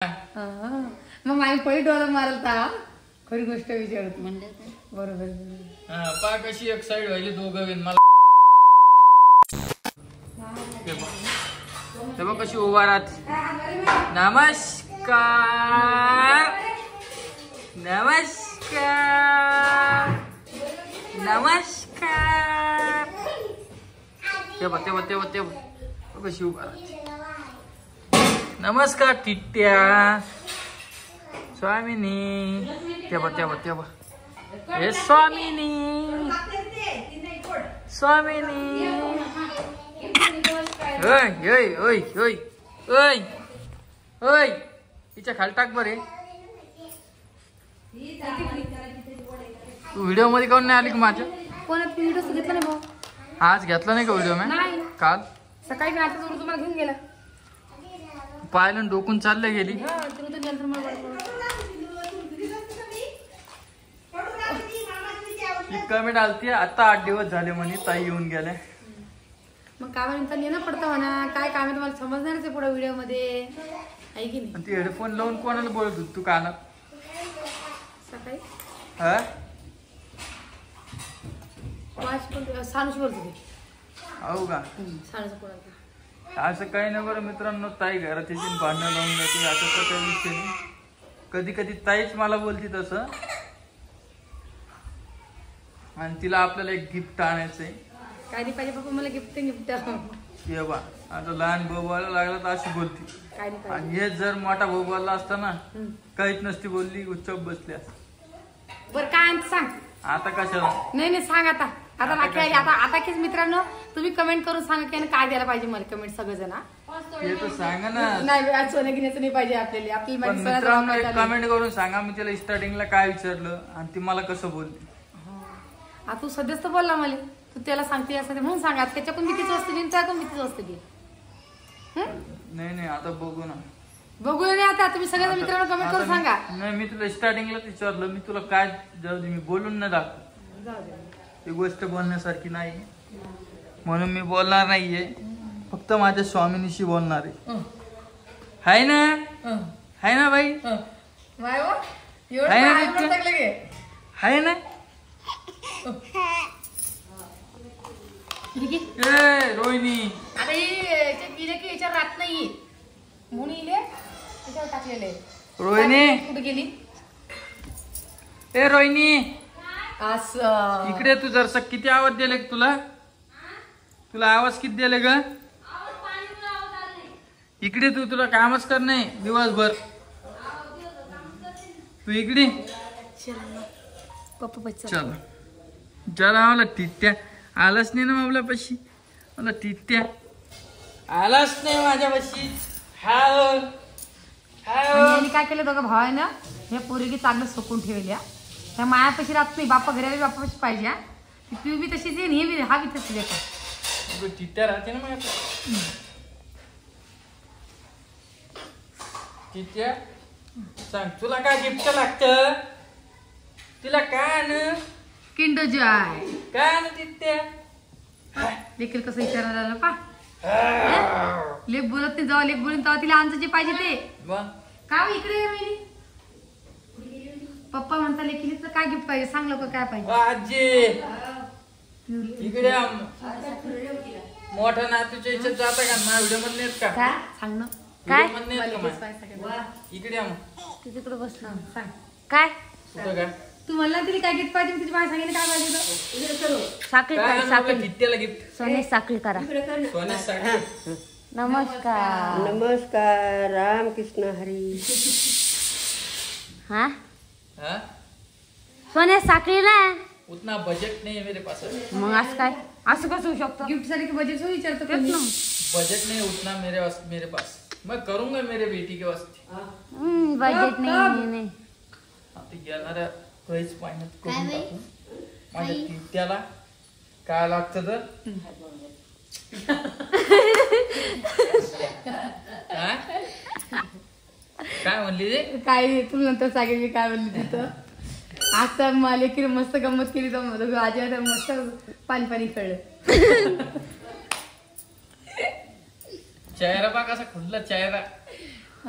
मग माझी पळी डोळा मारलता खरी गोष्ट विचारत म्हणले बरोबर पा कशी एक साइड व्हायली दोघं मला तेव्हा कशी उभा राहत नमस्कार नमस्कार नमस्कार तेव्हा तेव्हा तेव्हा तेव्हा कशी उभा राहते नमस्कार टिट्ट्या स्वामिनी तेव्हा तेव्हा तेव्हा हे स्वामिनी स्वामिनी ओय ओय ओय ओय ओय ओय तिच्या खाली टाक बरे तू व्हिडिओ मध्ये काऊन नाही आली का माझ्या कोण व्हिडिओ घेतला नाही भाऊ आज घेतला नाही का व्हिडिओ मी काल सकाळी मी आता तुम्हाला घेऊन गेला पाहिलं डोकून चालले गेली कमेंट आलती आता 8 दिवस झाले म्हणे ताई येऊन गेल्या मग काय म्हणता येणं पडतं म्हणा काय काम आहे तुम्हाला समजणारच आहे पुढे व्हिडिओ मध्ये आहे की नाही ती हेडफोन लावून कोणाला बोलत होती तू कानात सकाळी हा सानूशी बोलत होती हो का सानूचं कोणाला असं काही नाही बरं मित्रांनो ताई घरात येतील भांडणं लावून जाते आता तर काही विषय नाही कधी कधी ताईच मला बोलती तसं आणि तिला आपल्याला एक गिफ्ट आणायचंय काय नाही पाहिजे पप्पा मला गिफ्ट ये बा आता लहान भाऊ बोलायला लागला तर अशी बोलती काय नाही आणि हे जर मोठा भाऊ बोलला असता ना काहीच नसती बोलली उच्चप बसली असत बरं काय सांग आता कशाला नाही सांग आता आता बाकी आता की मित्रांनो तुम्ही कमेंट करून सांगा की काय द्यायला पाहिजे मला कमेंट सगळेजण हे तर सांगा ना नाही सोनं घेण्याचं नाही पाहिजे आपल्याला कमेंट करून सांगा मी तिला स्टार्टिंगला काय विचारलं आणि ती मला कसं बोलली तू सध्याच तर बोलला मला तू त्याला सांगते असं म्हणून सांगा त्याच्याकडून भीतीच असते मी त्याकडून भीतीच असते की नाही आता बघू ना बघू नाही आता तुम्ही सगळ्या मित्रांनो कमेंट करून सांगा नाही मी तुला स्टार्टिंगलाच विचारलं मी तुला काय जाऊ दे मी बोलून नाही दाखव ती गोष्ट बोलण्यासारखी नाही म्हणून मी बोलणार नाहीये फक्त माझ्या स्वामिनीशी बोलणार आहे हाय ना बाई हाय ना रोहिणी आता इले की याच्यावर राहत नाहीये म्हणून इले त्याच्यावर टाकलेले रोहिणी कुठे गेली ए रोहिणी असं इकडे तू जरसा किती आवाज दिले तुला आवाज किती दिले ग इकडे तुला कामच कर नाही दिवसभर तू इकडे चल जरा मला टिट्ट्या आलाच नाही ना आपल्या पशी मला टिट्ट्या आलाच नाही माझ्या पशी काय केलं दोघं भाव आहे ना हे पोरगी चांगलं सोकून ठेवल्या त्या मायापाशी राहत नाही बाप्पा घरी बाप्पापाशी पाहिजे तू बी तशीच येईन हे बी हा बी तशी देतो टिट्ट्या राहते ना माझ्या टिट्ट्या सांग तुला काय गिफ्ट लागतं तुला काय आण किंडर जॉय काय आण टिट्ट्या देखील कसं विचारणार आलं पा लेप बोलत नाही जाऊ लेप बोलून तेव्हा तिला आमचं जे पाहिजे ते का इकडे पप्पा म्हणता लेखीला काय गिफ्ट पाहिजे सांग लोक काय पाहिजे आजी इकडे मोठ्या नातूच्या इच्छा जाता का माझ्या व्हिडिओ मध्ये नेत का सांग ना काय इकडे तिकडे बसला सांग काय कुठं काय तू म्हणला तरी काय गिफ्ट पाहिजे तुझी माझ्या सांगितलं काय पाहिजे साखळी करा साखळी टिट्ट्याला गिफ्ट सोने साखळी करा सोन्याची साखळी नमस्कार नमस्कार रामकृष्ण हरी हाँ हाँ सोने साखळी ना उतना बजट नहीं है मेरे पास मग असं काय असं कसं होऊ शकतं गिफ्ट साठी बजेट विचारतो बजट नहीं उतना मेरे पास मैं करूंगा मेरे बेटी के वास्ते बजेट नाही आता येणाऱ्या काहीच मेहनत करून टाकू माझ्या टिट्ट्याला काय लागतं तर काय म्हणली रे काय तू नंतर सांगेल मी काय म्हणली तिथं आता मला की मस्त गंमत केली तर आजी मस्त पाणी कळलं चेहरा बा कसा खुलला चेहरा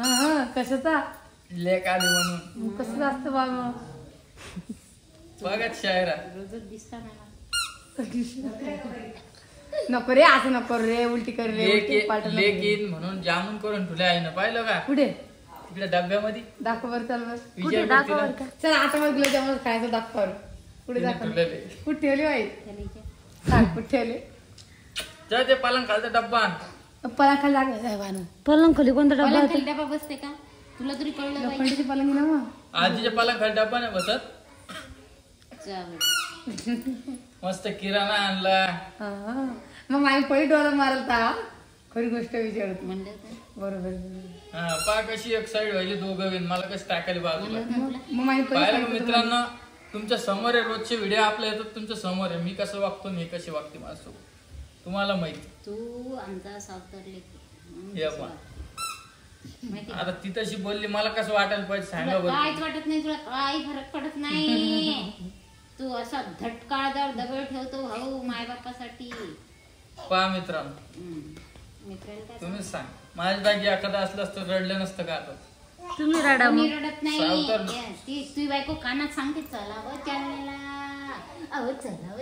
कशाचा लेक आली म्हणून कसं असतं बाबा बघत शायरा नको रे असं नको रे उलटी कर रे उलटी पालट नको. लेक येईन म्हणून जामून करून ठेवले आहे ना पाहिलं का कुठे इकडे डब्यामध्ये दाखव बरं चल बरं कुठे दाखव बरं का? चल आता मग गुलाबजामुन खायचं दाखव बरं. कुठे दाखव ठेवलेले कुठे ठेवली बाई सांग कुठे ठेवले जा ते पालन खालचा डब्बा आण. पलंग खाली पलंग खोली कोणता डबा मला होता? खाली डबा बसते का तुला तरी कळलं पाहिजे लोखंडीची पलंगी ना मग आजीच्या पालन खाली डब्बा नाही बसत जाऊ. मस्त किराणा आणला हा. मग माझी पळी डोळा मारलता खरी गोष्ट विचारत म्हणलं तर. बरोबर हा पा कशी एक साईड व्हायची दोघं बिन मला कशी टाकायला बाजूला मग माझी पळी पाहिलं का मित्रांनो तुमच्या समोर आहे रोजचे व्हिडिओ आपले येतात तुमच्या समोर आहे मी कसं वागतो आणि हे कशी वागते माझ्यासोबत तुम्हाला माहिती तू आमचा सावतर हे आपण माहिती आता ती तशी बोलली मला कसं वाटायला पाहिजे सांगा तुला बरं काहीच वाटत नाही तुला काही फरक पडत नाही तू असा धटकाळदार दगड ठेवतो भाऊ माय बापासाठी पहा मित्रांनो मित्राला काय तुम्हीच सांग माझ्या जागी एखादा असलं असतं रडलं नसतं का आता तुम्ही रडा कोणी मग. रडत नाही सावतर. ती तुझी बायको कानात सांगते चला व जालन्याला अहो चला व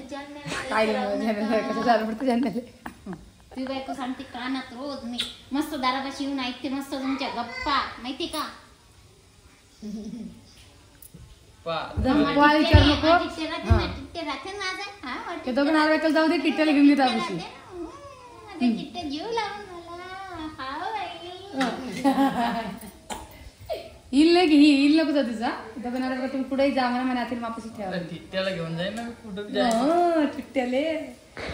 काय जालन्याला कसं झालं पडतं जाण्याले तुझी बायको सांगते कानात रोज मी मस्त दारापाशी येऊन ऐकते मस्त तुमच्या गप्पा माहिती का पहा विचार नको ते राहते माझा हा ते वाटतं. दोघं नारळाला जाऊ दे किट्ट्याला घेऊन घेत आपुशी आता किट्टे जीव लावून मला हा बाई. येईल नाही की येईल नको जा तुझा दोघं नारळ तुम्ही पुढे जा मला म्हणे आतील मापाशी ठेवा त्याला घेऊन जाईन ना मी कुठं जाईन टिट्ट्याले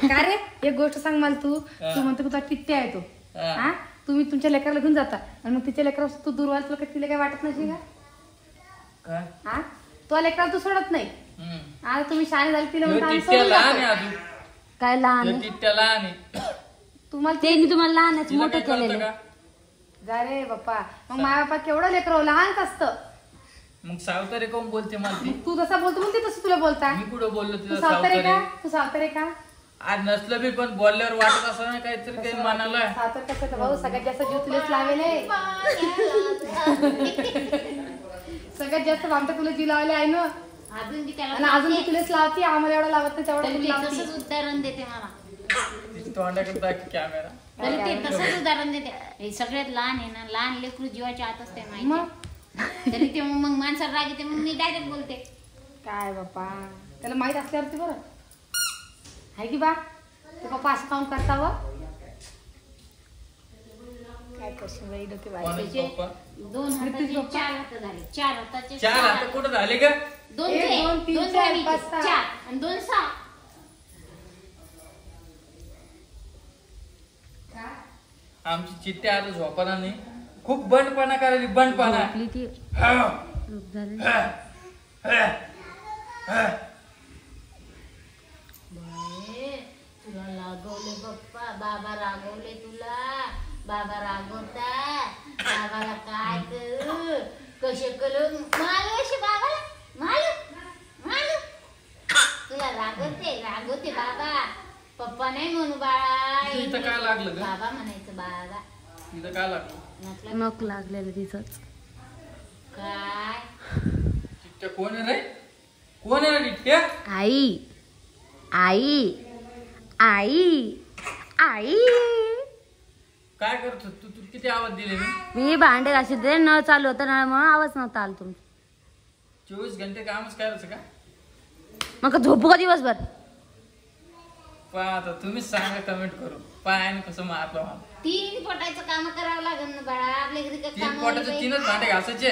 का रे एक गोष्ट सांग मला तू म्हणतो तुझा टिट्ट्या आहे तो हा. हा तुम्ही तुमच्या लेकराला घेऊन जाता आणि मग तिच्या लेकरा तू दूर व्हायला तुला तिला काय वाटत नाही का काय हा तो लेकराला तू सोडत नाही हम्म. आज तुम्ही शाळे झाली तिला म्हणता आम्ही टिट्ट्या सोडून लहान आहे जातो. अजून काय लहान आहे? टिट्ट्या लहान आहे तुम्हाला त्यांनी तुम्हाला लहानच तिला मोठं काय कळतं केलेलं का जा रे बाप्पा मग माय बापा केवढं लेकर लहानच असतं मग सावतारे कोण बोलते मला ती तू जसा बोलतो म्हणते तसं तुला बोलता मी कुठं बोललो तू तिला सावतारे सावतारे का तू सावतारे का आज नसलं बी पण बोलल्यावर वाटत असं ना काहीतरी काही मनाला सावतर कसं तर भाऊ सगळ्यात जास्त जीव तुलाच लावेल आहे. सगळ्यात जास्त आमच्या तुला जीव लावले आहे ना अजून ती त्याला आणि अजून ती तुलाच लावते आम्हाला एवढं लावत नाही तेवढं तरी तुला ते लावते. तसंच उदाहरण देते मला तिची तोंडाकडे दाखव कॅमेरा तरी ते तसंच उदाहरण देते हे सगळ्यात लहान आहे ना लहान लेकरू जीवाच्या आत असते मग माहिती तरी ते मग माणसाला राग येते मग मी डायरेक्ट बोलते काय बाप्पा त्याला माहित असल्यावरती बरं आहे की बा ते पप्पा असं काम करता व काय करशील बाई डोके बाई. कोणाचे पप्पा 2 हाताचे 4 हात झाले 4 हाताचे चार आता कुठं झाले का 2 एक, दोन, तीन, चार, पाच, सहा. 4 आणि 2 6 आमची चिट्टी आता झोपणार नाही खूप बंडपणा करायची बंडपणा आपली ती हा. रूप झाली. तुला लागवले बाप्पा बाबा रागवले तुला बाबा रागवता बाबाला काय करू कसे करू मालू अशी बाबाला मालू तुला रागवते बाबा पप्पा नाही म्हणू बाळा इथं काय लागलं का बाबा म्हणायचं बाबा इथं काय लागलं म्हटलं नख लागलेलं तिचंच. काय चिट्ट्या कोण आहे रे कोण आहे रे चिट्ट्या आई आई आई आई काय करतो तू तू किती आवाज दिले मी मी भांडे घासत होते नळ चालू होता नळामुळे आवाज नव्हता आला तुमचा 24 घंटे कामच करायचं का मग झोपू का दिवसभर पहा आता तुम्हीच सांगा कमेंट करू पायाने कसं मारलं मला 3 पोटाचं काम करावं लागेल ना बाळा आपल्या घरी काय 3 काम पोटाचे 3च भांडे घासायचे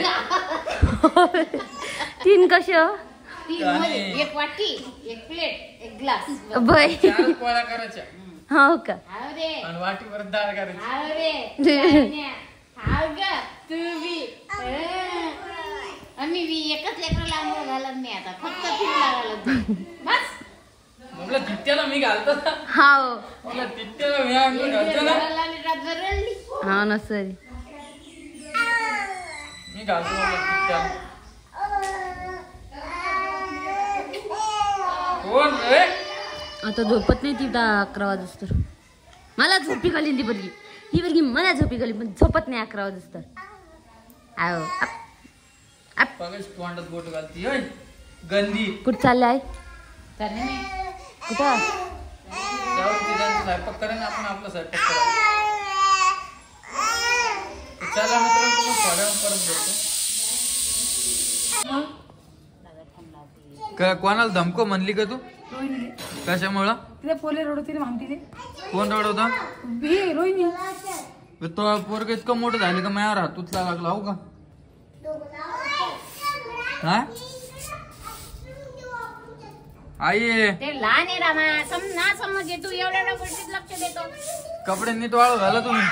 3 कसे हो 3 मध्ये 1 वाटी 1 प्लेट 1 ग्लास बाई 4 पोळ्या करायच्या हो का हाव रे आणि वाटी परत डाळ करायची हाव रे हाव ग तू बी आम्ही बी एकच लेकरं लांब घालत नाही आता फक्त फिरला घालत बस मला तिट्ट्याला मी घालतो ना हाव मला तिट्ट्याला मी अंघोळ घालतो ना घराला आणि रातभर रडली हा ना सरी मी घालतो मला तिट्ट्याला कोण रे आता झोपत नाही ती 11 वाजता मला झोपी खाली ती बरगी मला झोपी खाली पण झोपत नाही 11 वाजता आहो बघाच तोंडात बोट घालती होय. गंदी कुठं चालले आहे चालले नाही कुठं त्यावर तिघांचा स्वयंपाक करा ना आपण आपला स्वयंपाक करा. चला मित्रांनो तुम्ही थोड्या वेळ परत भेटतो. कोणाला धमको म्हणली का तू रोहिणी कशामुळं तिथे पोले रडवतील मामटीले कोण रडवता बी रोहिणी तो पोरग इतकं मोठं झालं का माझ्यावर हात उचला लागला हो का हा आई ते लहान आहे रामा ना समज तू एवढ्या गोष्टीत लक्ष देतो. कपडे नीट वाळू घाला तुम्ही.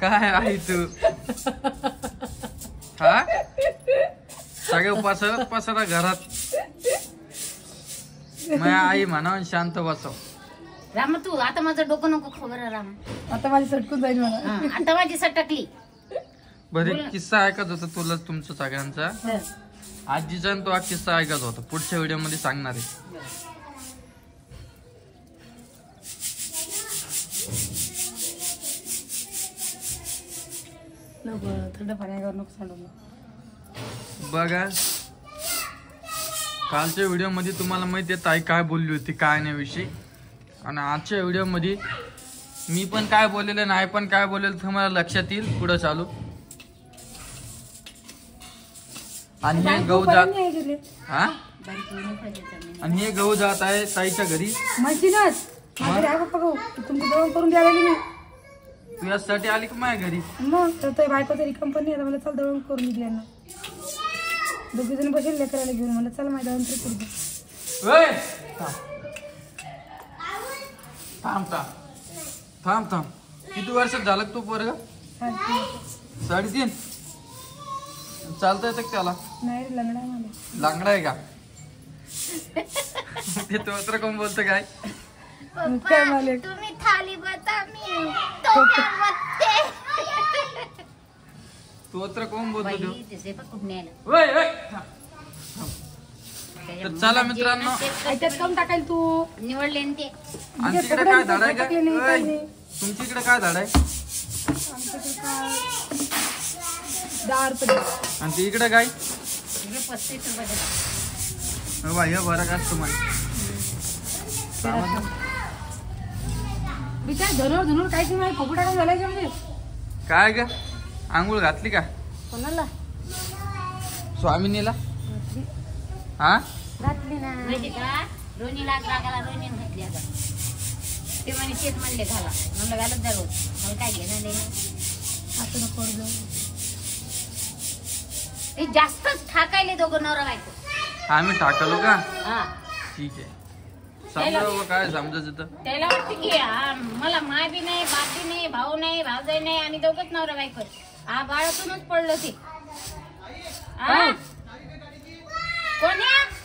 काय आई तू हा सगळे पसरा घरात. माझ्या आई म्हणावं शांत बसव. रामा तू आता माझं डोकं नको खबर रामा. आता माझी सटकून जाईल मला. आता माझी सटकली. बरे किस्सा ऐकत होता तुला तुमचा सगळ्यांचा आजीचा आणि तो हा किस्सा ऐकत होता. पुढच्या व्हिडिओ मध्ये सांगणार आहे. नको थंड पाण्यावर नको सांडू. बघा कालच्या व्हिडिओ मध्ये तुम्हाला माहिती आहे ताई काय बोलली होती काय नाही विषयी आणि आजच्या व्हिडिओ मध्ये मी पण काय बोललेलं नाही पण काय बोललेलं तुम्हाला लक्षात येईल पुढे चालू. आणि हे गहू जात हा आणि हे गहू जात आहे ताईच्या घरी. म्हणतीनच माझ्या आई पप्पा गहू तुमचं जेवण करून द्यायला लागली मी. तू यासाठी आली का माझ्या घरी. मग तर बायको तरी कंपनी आता मला चल दळून करून दिली यांना. दोघी जण बसेल लेकराला घेऊन मला चल माझ्या दळून तरी करून दे. ओय! थांब थांब थांब थांब किती वर्षात झालं का तू पोरग 3.5 चालता येतं का त्याला. नाही रे लंगडा आहे मला. लांगडा आहे का ते तोत्र कोण बोलतं काय मग काय मालिक तुम्ही थाली बता मी डोक्यात बघते. तोत्र कोण बोलतो तो बाई, ते स्वयंपाक कुठून यायला? ओय, ओय! थांब. तर चला मित्रांनो त्याच्यात कम टाकायला तू. निवडले ना ते. आणि तिकडे काय झाड आहे का ओय, तुमच्या इकडे काय झाड आहे 10 रुपये. आणि ते इकडे काय इकडे 35 रुपये देतात. बाई हे बरं का तुम्हाला बिचार धनुर काहीच नाही फुकू टाकून झालाय म्हणजे. काय ग आंघोळ घातली का कोणाला स्वामिनीला हा घातली ना माहिती का रोनीला रागाला रोनीने घातली आता. ते म्हणे शेत म्हणले घाला म्हणलं घालत जा रोज. मला काय घेणं देणं. असं नको करू जाऊ. ते जास्तच ठाकायले दोघं नवरा बायको. आम्ही टाकलो का हा ठीक आहे समजा बाबा काय समजायचं तर त्याला वाटतं की मला माय बी नाही बाप बी नाही भाऊ नाही भाऊजाई नाही आम्ही दोघंच नवरा बायको. बाळातूनच पडलं ते. कोण आहे?